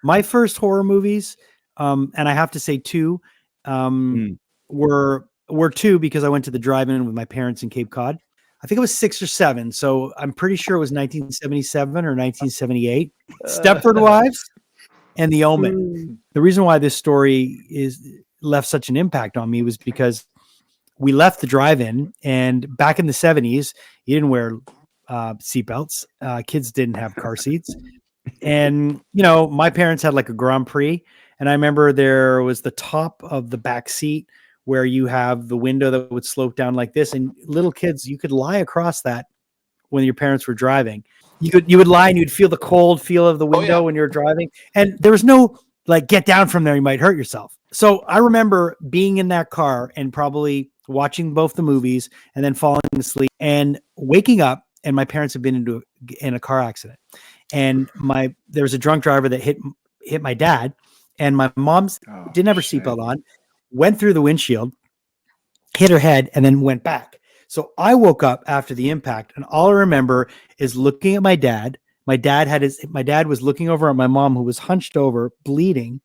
my first horror movies, and I have to say two, Mm. were two because I went to the drive-in with my parents in Cape Cod. I think it was 6 or 7, so I'm pretty sure it was 1977 or 1978. Stepford Wives and The Omen. The reason why this story left such an impact on me was because we left the drive-in, and back in the 70s, you didn't wear seatbelts. Kids didn't have car seats. And, my parents had like a Grand Prix. And I remember there was the top of the back seat where you have the window that would slope down like this. And little kids, you could lie across that when your parents were driving. You would lie and you'd feel the cold feel of the window when you were driving. And there was no like, get down from there, you might hurt yourself. So I remember being in that car and probably watching both the movies and then falling asleep and waking up. And my parents had been in a car accident. And there was a drunk driver that hit my dad, and my mom's didn't have her seatbelt on, went through the windshield, hit her head, and then went back. So I woke up after the impact, and all I remember is looking at my dad. My dad was looking over at my mom, who was hunched over, bleeding.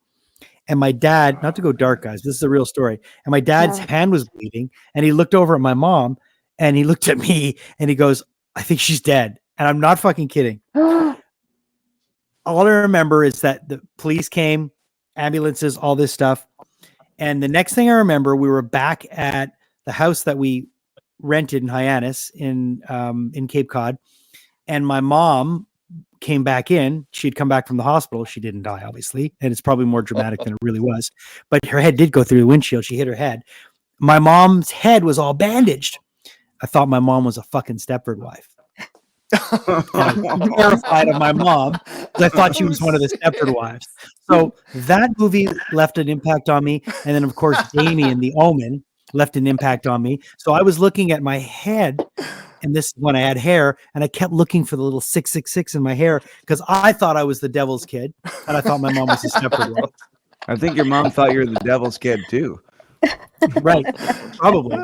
And my dad, not to go dark, guys, this is a real story. And my dad's hand was bleeding, and he looked over at my mom, and he looked at me, and he goes, "I think she's dead." And I'm not fucking kidding. All I remember is that the police came, ambulances, all this stuff. And the next thing I remember, we were back at the house that we rented in Hyannis in Cape Cod. And my mom came back in. She'd come back from the hospital. She didn't die, obviously. And it's probably more dramatic than it really was. But her head did go through the windshield. She hit her head. My mom's head was all bandaged. I thought my mom was a fucking Stepford wife. I'm terrified of my mom because I thought she was one of the Stepford wives. So that movie left an impact on me. And then, of course, Damien, The Omen, left an impact on me. So I was looking at my head, and this is when I had hair, and I kept looking for the little 666 in my hair because I thought I was the devil's kid, and I thought my mom was a Stepford wife. I think your mom thought you were the devil's kid too. Right. Probably.